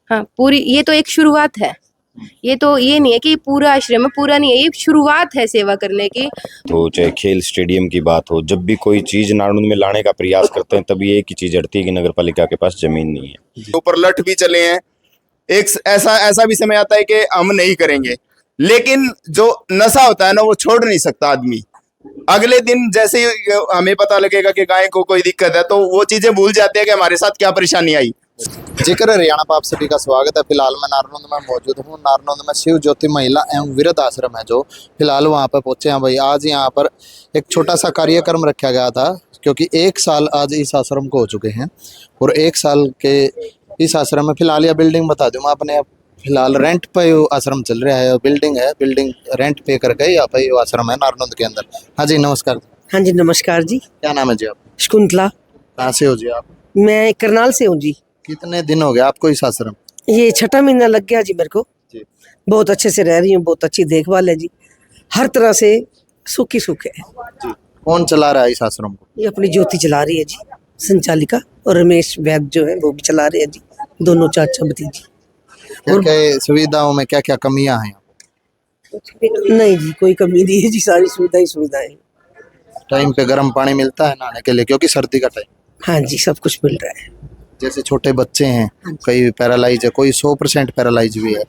हाँ, पूरी ये तो एक शुरुआत है। ये तो ये नहीं है कि पूरा आश्रम है, पूरा नहीं है, ये शुरुआत है सेवा करने की। तो चाहे खेल स्टेडियम की बात हो, जब भी कोई चीज नारनौंद में लाने का प्रयास करते हैं तभी एक ही चीज अड़ती है कि नगर पालिका के पास जमीन नहीं है। ऊपर लठ भी चले हैं, एक ऐसा ऐसा भी समय आता है कि हम नहीं करेंगे, लेकिन जो नशा होता है ना वो छोड़ नहीं सकता आदमी। अगले दिन जैसे ही हमें पता लगेगा कि गाय को कोई दिक्कत है तो वो चीजें भूल जाते हैं कि हमारे साथ क्या परेशानी आई। जिक्र हरियाणा पर आप सभी का स्वागत है। फिलहाल मैं नारनौंद में मौजूद हूँ। नारनौंद में शिव ज्योति महिला एवं वृद्ध आश्रम है, जो फिलहाल वहाँ पर पहुँचे हैं भाई। आज यहाँ पर एक छोटा सा कार्यक्रम रखा गया था, क्योंकि 1 साल आज इस आश्रम को हो चुके हैं। और 1 साल के इस आश्रम में फिलहाल यह बिल्डिंग बता दूँ मैं अपने, फिलहाल रेंट पे वो आश्रम चल रहा है। बिल्डिंग है, बिल्डिंग रेंट पे करके यहाँ पे वो आश्रम है नारनौंद के अंदर। हाँ जी नमस्कार। हाँ जी नमस्कार जी। क्या नाम है जी आप? शकुंतला। कहाँ से हो जी आप? मैं करनाल से हूँ जी। कितने दिन हो गए आपको इस आश्रम? ये 6ठा महीना लग गया जी मेरे को जी। बहुत अच्छे से रह रही हूँ, बहुत अच्छी देखभाल है जी, हर तरह से सुख ही सुख है जी। कौन चला रहा है इस आश्रम को? ये अपनी ज्योति चला रही है जी, संचालिका, और रमेश वैद्य जो है वो भी चला रहे हैं जी, दोनों चाचा भतीजी। क्या क्या सुविधाओं में क्या क्या कमियां हैं? नहीं जी कोई कमी नहीं है जी, सारी सुविधाएं सुविधाएं। टाइम पे गर्म पानी मिलता है नहाने के लिए, क्योंकि सर्दी का टाइम। हाँ जी सब कुछ मिल रहा है। जैसे छोटे बच्चे हैं, कई पैरालाइज है, कोई 100% पैरालाइज भी है,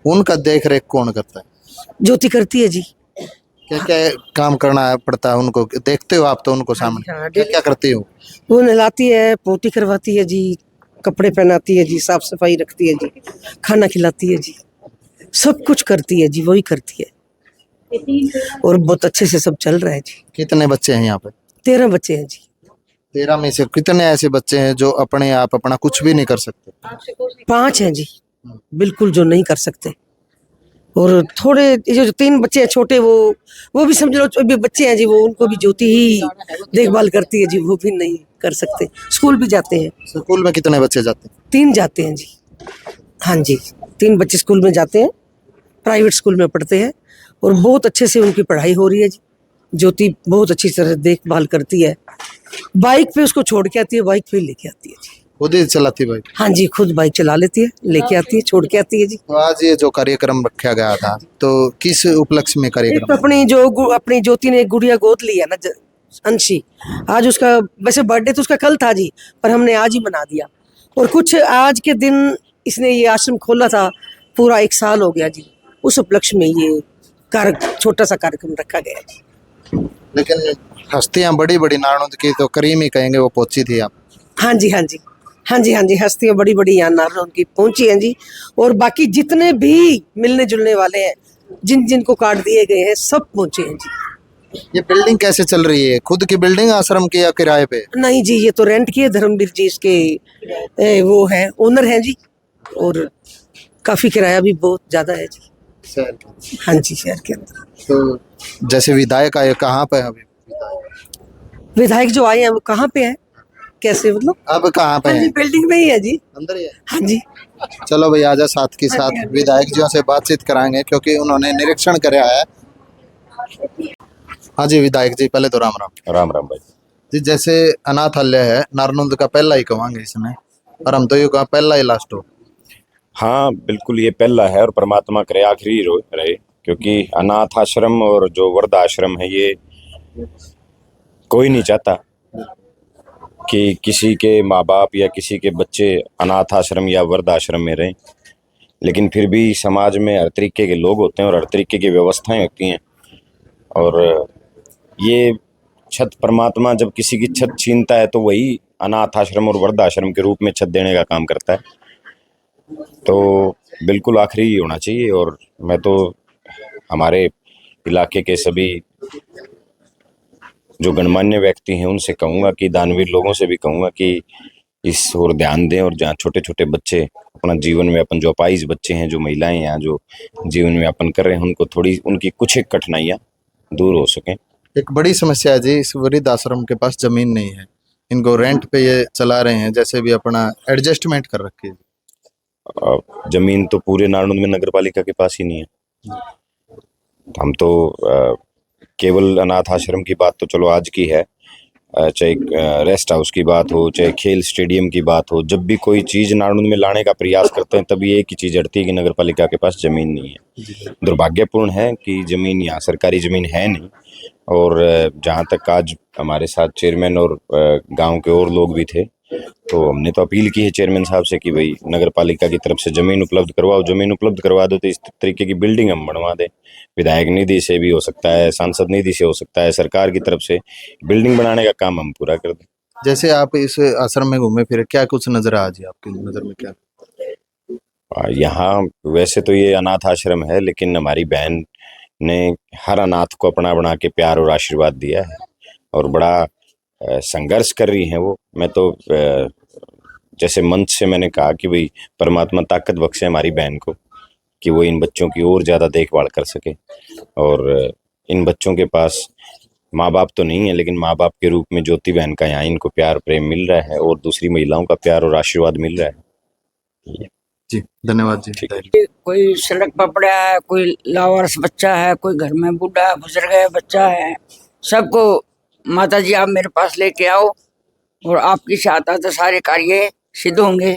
उनका देख रेख कौन करता है? ज्योति करती है जी। क्या क्या काम करना पड़ता है उनको? देखते हो आप तो उनको सामने, हाँ, क्या क्या करती हो? वो नहलाती है, पोटी करवाती है जी, कपड़े पहनाती है जी, साफ सफाई रखती है जी, खाना खिलाती है जी, सब कुछ करती है जी, वही करती है। और बहुत अच्छे से सब चल रहा है जी। कितने बच्चे हैं यहाँ पे? 13 बच्चे हैं जी। 13 में से कितने ऐसे बच्चे हैं जो अपने आप अपना कुछ भी नहीं कर सकते? 5 हैं जी बिल्कुल जो नहीं कर सकते। और थोड़े ये जो 3 बच्चे हैं छोटे, वो भी समझ लो अभी बच्चे हैं जी, वो उनको भी ज्योति ही देखभाल करती है जी, वो भी नहीं कर सकते। स्कूल भी जाते हैं। स्कूल में कितने बच्चे जाते हैं? 3 जाते हैं जी। हाँ जी 3 बच्चे स्कूल में जाते हैं, प्राइवेट स्कूल में पढ़ते हैं, और बहुत अच्छे से उनकी पढ़ाई हो रही है जी। ज्योति बहुत अच्छी तरह देखभाल करती है। बाइक पे उसको छोड़ के आती है, बाइक पे लेके आती है जी। खुद ही चलाती बाइक? हाँ जी खुद बाइक चला लेती है, लेके आती है, छोड़ के आती है जी। तो आज ये जो कार्यक्रम रखा गया था, तो किस उपलक्ष्य में एक कार्यक्रम? तो अपनी ज्योति ने एक गुड़िया गोद ली है ना, अंशी, आज उसका वैसे बर्थडे तो उसका कल था जी, पर हमने आज ही मना दिया। और कुछ आज के दिन इसने ये आश्रम खोला था, पूरा 1 साल हो गया जी, उस उपलक्ष्य में ये छोटा सा कार्यक्रम रखा गया जी। लेकिन हस्तियां बड़ी बड़ी नारनौंद की तो करीम ही कहेंगे वो पहुंची थी आप? हाँ जी हाँ जी हाँ जी हाँ जी, हस्तियां बड़ी बड़ी यहाँ नारनौंद की पहुंची हैं जी। और बाकी जितने भी मिलने जुलने वाले हैं, जिन जिनको कार्ड दिए गए हैं, सब पहुंचे हैं जी। ये बिल्डिंग कैसे चल रही है? खुद की बिल्डिंग आश्रम की या किराए पे? नहीं जी ये तो रेंट की है, धर्मवीर जी इसके वो है, ओनर हैं जी, और काफी किराया भी बहुत ज्यादा है जी। शहर के? हाँ जी शहर के अंदर। तो जैसे विधायक आए, कहाँ पे है अभी विधायक जो आए हैं वो कहाँ पे है, कैसे मतलब? अब कहाँ पे हाँ जी है? बिल्डिंग में ही है जी, अंदर ही है? हाँ जी। चलो भाई आजा, साथ के साथ विधायक जी से बातचीत कराएंगे, क्योंकि उन्होंने निरीक्षण कराया है। हाँ जी विधायक जी, पहले तो राम राम। राम राम भाई जी। जैसे अनाथालय है नारनौंद का पहला ही कहेंगे इसमें, और हम तो ये कहा पहला ही लास्ट हो। हाँ बिल्कुल, ये पहला है और परमात्मा करे आखिरी रहे, क्योंकि अनाथ आश्रम और जो वृद्ध आश्रम है ये कोई नहीं चाहता कि किसी के माँ बाप या किसी के बच्चे अनाथ आश्रम या वृद्ध आश्रम में रहें। लेकिन फिर भी समाज में हर तरीके के लोग होते हैं और हर तरीके की व्यवस्थाएं होती हैं, और ये छत परमात्मा जब किसी की छत छीनता है तो वही अनाथ आश्रम और वृद्ध आश्रम के रूप में छत देने का काम करता है। तो बिल्कुल आखिरी ही होना चाहिए। और मैं तो हमारे इलाके के सभी जो गणमान्य व्यक्ति हैं उनसे कहूँगा कि दानवीर लोगों से भी कहूँगा कि इस ओर ध्यान दें, और जहाँ छोटे छोटे बच्चे अपना जीवन में अपन, जो अपाहिज बच्चे हैं, जो महिलाएं यहाँ जो जीवन में अपन कर रहे हैं, उनको थोड़ी उनकी कुछ एक कठिनाइयाँ दूर हो सकें। एक बड़ी समस्या है जी, इस वृद्ध आश्रम के पास जमीन नहीं है, इनको रेंट पे ये चला रहे हैं, जैसे भी अपना एडजस्टमेंट कर रखी है। जमीन तो पूरे नारनौंद में नगर पालिका के पास ही नहीं है। हम तो केवल अनाथ आश्रम की बात तो चलो आज की है, चाहे रेस्ट हाउस की बात हो, चाहे खेल स्टेडियम की बात हो, जब भी कोई चीज़ नारनौंद में लाने का प्रयास करते हैं तभी एक ही चीज़ अड़ती है कि नगर पालिका के पास ज़मीन नहीं है। दुर्भाग्यपूर्ण है कि ज़मीन यहाँ सरकारी ज़मीन है नहीं। और जहाँ तक आज हमारे साथ चेयरमैन और गांव के और लोग भी थे, तो हमने तो अपील की है चेयरमैन साहब से कि भाई नगर पालिका की तरफ से ज़मीन उपलब्ध करवाओ। ज़मीन उपलब्ध करवा दो तो इस तरीके की बिल्डिंग हम बनवा दें। विधायक निधि से भी हो सकता है, सांसद निधि से हो सकता है, सरकार की तरफ से बिल्डिंग बनाने का काम हम पूरा कर दें। जैसे आप इस आश्रम में घूमे फिरे, क्या कुछ नजर आ जी आपकी नजर में क्या? यहाँ वैसे तो ये अनाथ आश्रम है, लेकिन हमारी बहन ने हर अनाथ को अपना बना के प्यार और आशीर्वाद दिया है और बड़ा संघर्ष कर रही हैं वो। मैं तो जैसे मंच से मैंने कहा कि भाई परमात्मा ताकत बख्शे हमारी बहन को कि वो इन बच्चों की और ज़्यादा देखभाल कर सके। और इन बच्चों के पास माँ बाप तो नहीं है, लेकिन माँ बाप के रूप में ज्योति बहन का यहाँ इनको प्यार प्रेम मिल रहा है और दूसरी महिलाओं का प्यार और आशीर्वाद मिल रहा है। जी धन्यवाद जी। ठीक। कोई सड़क पर पड़ा है, कोई लावारिस बच्चा है, कोई घर में बूढ़ा बुजुर्ग है बच्चा है, सबको माता जी आप मेरे पास लेके आओ और आपकी सहायता से सारे कार्य सिद्ध होंगे।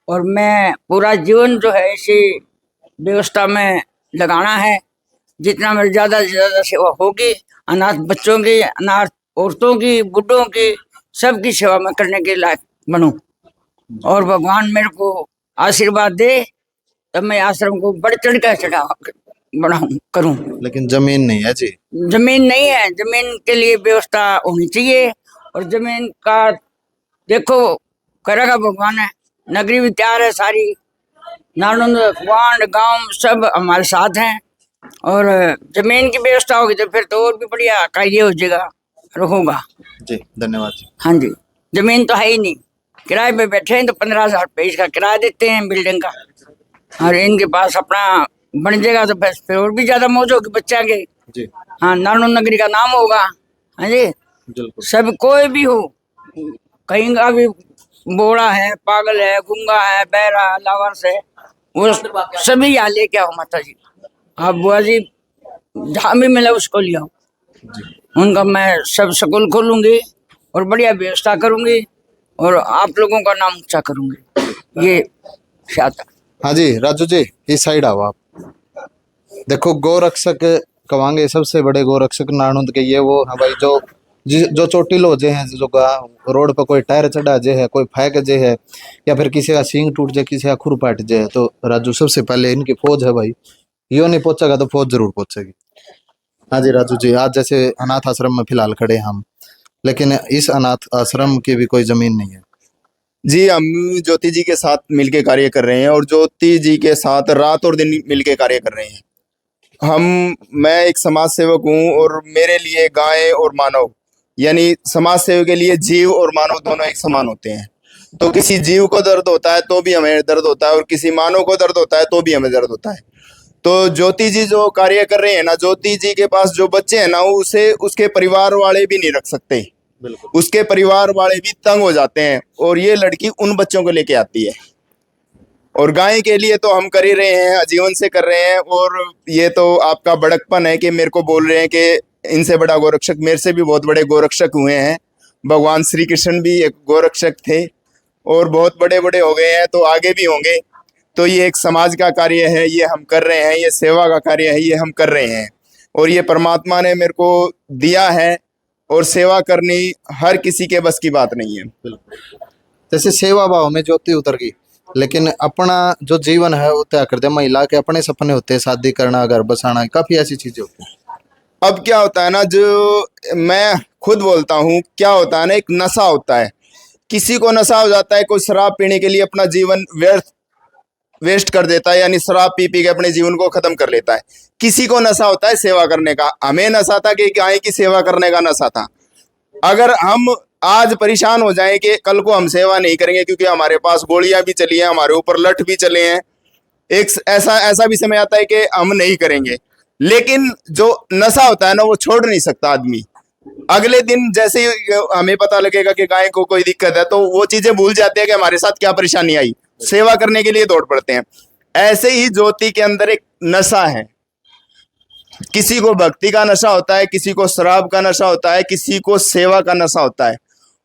और मैं पूरा जीवन जो है इसी व्यवस्था में लगाना है। जितना मेरे ज़्यादा से ज़्यादा सेवा होगी, अनाथ बच्चों की, अनाथ औरतों की, बूढ़ों की, सबकी सेवा में करने के लायक बनूं। और भगवान मेरे को आशीर्वाद दे तब मैं आश्रम को बढ़ चढ़ कर बढ़ाऊं करूं। लेकिन जमीन नहीं है जी। जमीन नहीं है, जमीन के लिए व्यवस्था होनी चाहिए। और जमीन का देखो करेगा भगवान है। नगरी भी तैयार है सारी, नारनौंद वांड गांव सब हमारे साथ हैं। और जमीन की व्यवस्था होगी तो फिर तो और भी बढ़िया कार्य हो जाएगा और होगा। जी धन्यवाद जी। हाँ जी, जमीन तो है ही नहीं, किराए पे बैठे हैं तो 15,000 रुपये इसका किराया देते हैं बिल्डिंग का। और इनके पास अपना बन जाएगा तो फिर और भी ज्यादा मौज होगी बच्चा के। जी हाँ, नारनौंद नगरी का नाम होगा। हाँ जी, बिल्कुल। सब कोई भी हो, कहीं का भी बोड़ा है, पागल है, गूंगा है, बहरा, लावारिस है, वो सभी यहाँ लेके आओ माता जी। आप बुआ जी जहाँ भी मिले उसको ले आओ। उनका मैं सब स्कूल खोलूंगी और बढ़िया व्यवस्था करूंगी और आप लोगों का नाम ऊंचा करूंगी। ये शायद। हाँ जी राजू जी, इस साइड आओ आप। देखो गोरक्षक कवांगे सबसे बड़े गोरक्षक नारनौंद के ये वो है भाई, जो चोटी लोजे हैं, जो रोड पर कोई टायर चढ़ा जे है, कोई फेंक जे है, या फिर किसी का सींग टूट जाए, किसी का खुर पाट जाए, तो राजू सबसे पहले इनकी फौज है भाई। यो नहीं पहुंचेगा तो फौज जरूर पहुंचेगी। हाँ जी राजू जी, आज जैसे अनाथ आश्रम में फिलहाल खड़े हम, लेकिन इस अनाथ आश्रम की भी कोई जमीन नहीं है जी। हम ज्योति जी के साथ मिलके कार्य कर रहे हैं और ज्योति जी के साथ रात और दिन मिलके कार्य कर रहे हैं। मैं एक समाज सेवक हूँ और मेरे लिए गाय और मानव, यानी समाज सेवा के लिए जीव और मानव दोनों एक समान होते हैं। तो किसी जीव को दर्द होता है तो भी हमें दर्द होता है और किसी मानव को दर्द होता है तो भी हमें दर्द होता है। तो ज्योति जी जो कार्य कर रहे हैं ना, ज्योति जी के पास जो बच्चे हैं ना, उसे उसके परिवार वाले भी नहीं रख सकते। उसके परिवार वाले भी तंग हो जाते हैं और ये लड़की उन बच्चों को लेके आती है। और गाय के लिए तो हम कर ही रहे हैं, आजीवन से कर रहे हैं। और ये तो आपका बड़कपन है कि मेरे को बोल रहे हैं कि इनसे बड़ा गोरक्षक, मेरे से भी बहुत बड़े गोरक्षक हुए हैं। भगवान श्री कृष्ण भी एक गोरक्षक थे और बहुत बड़े बड़े हो गए हैं, तो आगे भी होंगे। तो ये एक समाज का कार्य है, ये हम कर रहे हैं, ये सेवा का कार्य है, ये हम कर रहे हैं। और ये परमात्मा ने मेरे को दिया है और सेवा करनी हर किसी के बस की बात नहीं है। जैसे सेवा भाव में ज्योति उतर गई, लेकिन अपना जो जीवन है वो त्याग कर दे। महिला के अपने सपने होते हैं, शादी करना, घर बसाना, काफी ऐसी चीजें होती हैं। अब क्या होता है ना, जो मैं खुद बोलता हूँ, क्या होता है ना, एक नशा होता है। किसी को नशा हो जाता है, कोई शराब पीने के लिए अपना जीवन वेस्ट कर देता है, यानी शराब पी के अपने जीवन को खत्म कर लेता है। किसी को नशा होता है सेवा करने का। हमें नशा था कि गाय की सेवा करने का नशा था। अगर हम आज परेशान हो जाएं कि कल को हम सेवा नहीं करेंगे क्योंकि हमारे पास गोलियां भी चली हैं, हमारे ऊपर लठ भी चले हैं, एक ऐसा भी समय आता है कि हम नहीं करेंगे। लेकिन जो नशा होता है ना, वो छोड़ नहीं सकता आदमी। अगले दिन जैसे ही हमें पता लगेगा कि गाय को कोई दिक्कत है, तो वो चीजें भूल जाते हैं कि हमारे साथ क्या परेशानी आई, सेवा करने के लिए दौड़ पड़ते हैं। ऐसे ही ज्योति के अंदर एक नशा है। किसी को भक्ति का नशा होता है, किसी को शराब का नशा होता है, किसी को सेवा का नशा होता है।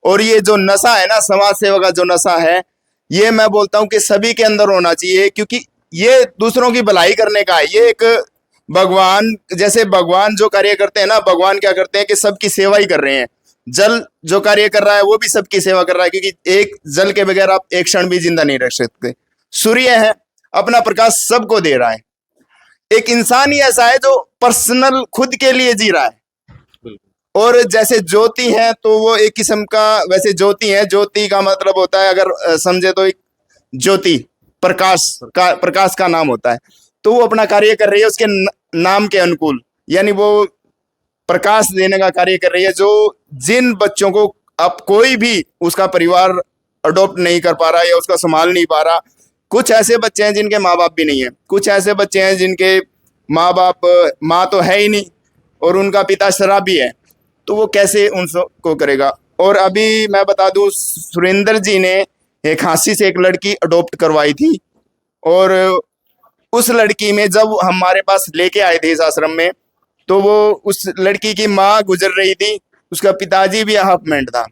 और ये जो नशा है ना, समाज सेवा का जो नशा है, ये मैं बोलता हूँ कि सभी के अंदर होना चाहिए, क्योंकि ये दूसरों की भलाई करने का है। ये एक भगवान, जैसे भगवान जो कार्य करते हैं ना, भगवान क्या करते हैं कि सबकी सेवा ही कर रहे हैं। जल जो कार्य कर रहा है वो भी सबकी सेवा कर रहा है, क्योंकि एक जल के बगैर आप एक क्षण भी जिंदा नहीं रह सकते। सूर्य है, अपना प्रकाश सबको दे रहा है। एक इंसान ही ऐसा है जो पर्सनल खुद के लिए जी रहा है। और जैसे ज्योति है तो वो एक किस्म का, वैसे ज्योति है, ज्योति का मतलब होता है, अगर समझे तो एक ज्योति प्रकाश का नाम होता है। तो वो अपना कार्य कर रही है उसके नाम के अनुकूल, यानी वो प्रकाश देने का कार्य कर रही है। जो जिन बच्चों को अब कोई भी उसका परिवार अडॉप्ट नहीं कर पा रहा या उसका संभाल नहीं पा रहा, कुछ ऐसे बच्चे हैं जिनके माँ बाप भी नहीं है, कुछ ऐसे बच्चे हैं जिनके माँ तो है ही नहीं और उनका पिता शराबी है, तो वो कैसे उनको करेगा। और अभी मैं बता दूं, सुरेंद्र जी ने एक हांसी से एक लड़की अडॉप्ट करवाई थी, और उस लड़की में जब हमारे पास लेके आए थे इस आश्रम में, तो वो उस लड़की की माँ गुजर रही थी, उसका पिताजी भी हाफ मैंड था।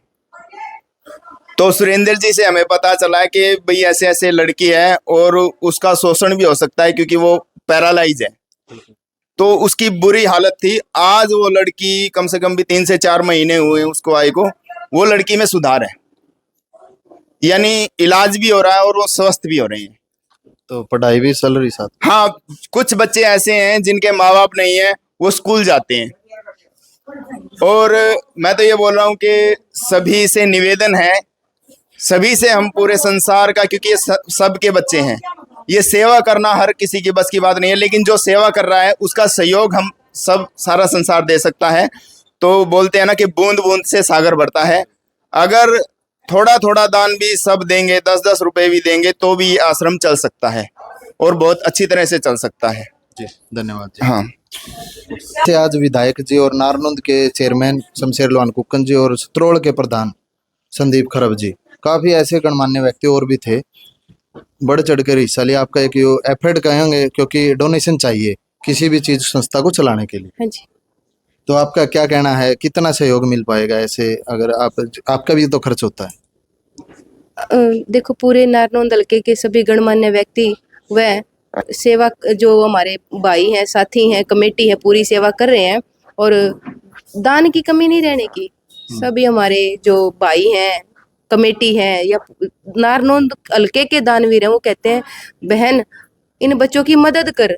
तो सुरेंद्र जी से हमें पता चला कि भाई ऐसे ऐसे लड़की है और उसका शोषण भी हो सकता है क्योंकि वो पैरालाइज है। तो उसकी बुरी हालत थी। आज वो लड़की कम से कम भी 3 से 4 महीने हुए उसको आए को, वो लड़की में सुधार है, यानी इलाज भी हो रहा है और वो स्वस्थ भी हो रही है। तो पढ़ाई भी चल रही साथ? हाँ, कुछ बच्चे ऐसे हैं जिनके माँ बाप नहीं है, वो स्कूल जाते हैं। और मैं तो ये बोल रहा हूँ कि सभी से निवेदन है, सभी से हम पूरे संसार का, क्योंकि ये सबके बच्चे हैं, ये सेवा करना हर किसी की बस की बात नहीं है, लेकिन जो सेवा कर रहा है उसका सहयोग हम सब, सारा संसार दे सकता है। तो बोलते हैं ना कि बूंद बूंद से सागर बढ़ता है। अगर थोड़ा थोड़ा दान भी सब देंगे, 10-10 रुपए भी देंगे, तो भी ये आश्रम चल सकता है और बहुत अच्छी तरह से चल सकता है। जी, धन्यवाद जी। हाँ, से आज विधायक जी और नारनौंद के चेयरमैन शमशेर लोहान कुक्कन जी और सत्रोड़ के प्रधान संदीप खरब जी, काफी ऐसे गणमान्य व्यक्ति और भी थे, बढ़ चढ़कर हिस्सा लिया। आपका एक एफर्ट कहेंगे, क्योंकि डोनेशन चाहिए किसी भी चीज संस्था को चलाने के लिए। हाँ जी। तो आपका क्या कहना है, कितना सहयोग मिल पाएगा ऐसे, अगर आपका भी तो खर्च होता है? देखो, पूरे नारनौंद हल्के के सभी गणमान्य व्यक्ति व सेवा, जो हमारे भाई हैं, साथी हैं, कमेटी है, पूरी सेवा कर रहे हैं, और दान की कमी नहीं रहने की। सभी हमारे जो भाई हैं, कमेटी है या नारनौंद हल्के के दानवीर हैं, वो कहते हैं बहन इन बच्चों की मदद कर,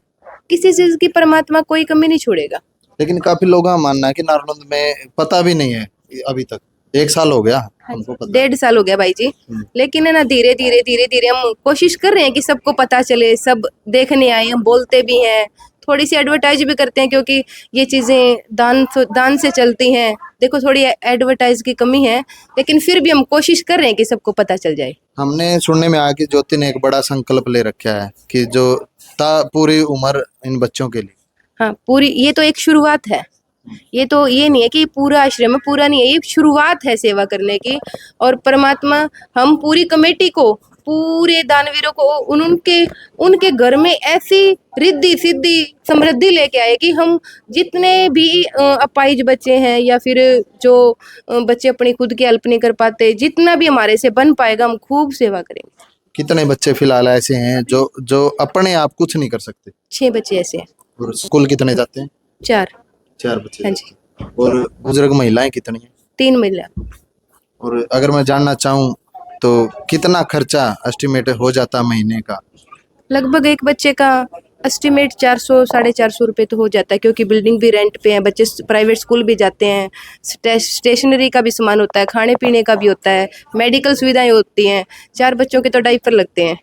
किसी चीज की परमात्मा कोई कमी नहीं छोड़ेगा। लेकिन काफी लोगों का मानना है कि नारनौंद में पता भी नहीं है अभी तक, 1 साल हो गया हमको पता। 1.5 साल हो गया भाई जी। लेकिन है ना, धीरे धीरे हम कोशिश कर रहे हैं कि सबको पता चले, सब देखने आए। हम बोलते भी हैं, थोड़ी सी एडवर्टाइज भी करते हैं, क्योंकि ये चीजें दान से चलती हैं। देखो, थोड़ी एडवर्टाइज की कमी है, लेकिन फिर भी हम कोशिश कर रहे हैं कि सबको पता चल जाए। हमने सुनने में आया कि ज्योति ने एक बड़ा संकल्प ले रखा है कि जो पूरी उम्र इन बच्चों के लिए। हाँ, पूरी, ये तो एक शुरुआत है। ये तो ये नहीं है कि पूरा आश्रम है, पूरा नहीं है, ये शुरुआत है सेवा करने की। और परमात्मा हम पूरी कमेटी को, पूरे दानवीरों को, उनके घर में ऐसी रिद्धि सिद्धि समृद्धि लेके आए कि हम जितने भी अपाहिज बच्चे हैं या फिर जो बच्चे अपनी खुद की हेल्प नहीं कर पाते, जितना भी हमारे से बन पाएगा हम खूब सेवा करेंगे। कितने बच्चे फिलहाल ऐसे हैं जो अपने आप कुछ नहीं कर सकते? 6 बच्चे ऐसे हैं। और स्कूल कितने जाते हैं? 4 बच्चे। हाँ जी। और बुजुर्ग महिलाएं कितनी हैं? 3 महिला। और अगर मैं जानना चाहूँ तो कितना खर्चा एस्टिमेट हो जाता महीने का? लगभग एक बच्चे का एस्टिमेट 400-450 रुपये तो हो जाता है, क्योंकि बिल्डिंग भी रेंट पे है, बच्चे प्राइवेट स्कूल भी जाते हैं, स्टेशनरी का भी सामान होता है, खाने पीने का भी होता है, मेडिकल सुविधाएं होती हैं। 4 बच्चों के तो डाइपर लगते हैं।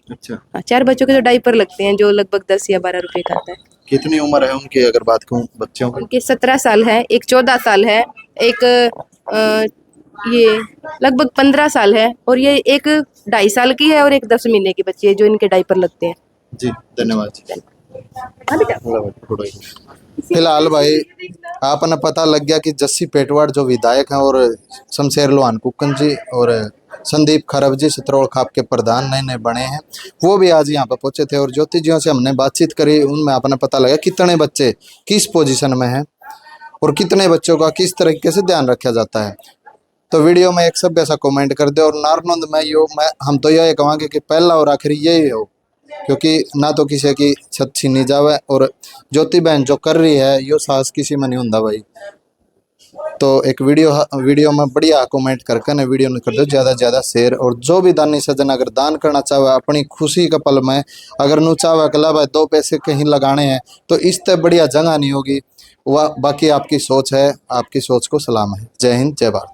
अच्छा। हाँ, 4 बच्चों के तो डाइपर लगते हैं, जो लगभग 10 या 12 रुपये का आता है। कितनी उम्र है उनकी, अगर बात कहूँ बच्चों की? उनके 17 साल है, एक 14 साल है, एक ये लगभग 15 साल है, और ये एक 2.5 साल की है, और एक 10 महीने की बच्ची है जो इनके डाइपर लगते हैं। जी, धन्यवाद जी। हाँ बेटा। थोड़ा फिलहाल भाई आपने पता लग गया कि जस्सी पेटवाड़ जो विधायक हैं और शमशेर लोहान कुक्कन जी और संदीप खरब जी सतरोल खाप के प्रधान नए नए बने हैं, वो भी आज यहाँ पर पहुंचे थे और ज्योति जियों से हमने बातचीत करी। उनमें आपने पता लगा कितने बच्चे किस पोजीशन में हैं और कितने बच्चों का किस तरीके से ध्यान रखा जाता है। तो वीडियो में एक सब ऐसा कमेंट कर दे और नारनंद में हम तो यही कहेंगे कि पहला और आखिरी यही हो, क्योंकि ना तो किसी की छत छीनी जावे और ज्योति बहन जो कर रही है यो साहस किसी में नहीं होता भाई। तो एक वीडियो में बढ़िया कमेंट करके ने वीडियो ने कर दो ज़्यादा से ज़्यादा शेयर। और जो भी दानी सज्जन अगर दान करना चाहे अपनी खुशी के पल में, अगर नू चाहे कला भाई 2 पैसे कहीं लगाने हैं तो इससे बढ़िया जगह नहीं होगी। वह बाकी आपकी सोच है, आपकी सोच को सलाम है। जय हिंद, जय भारत।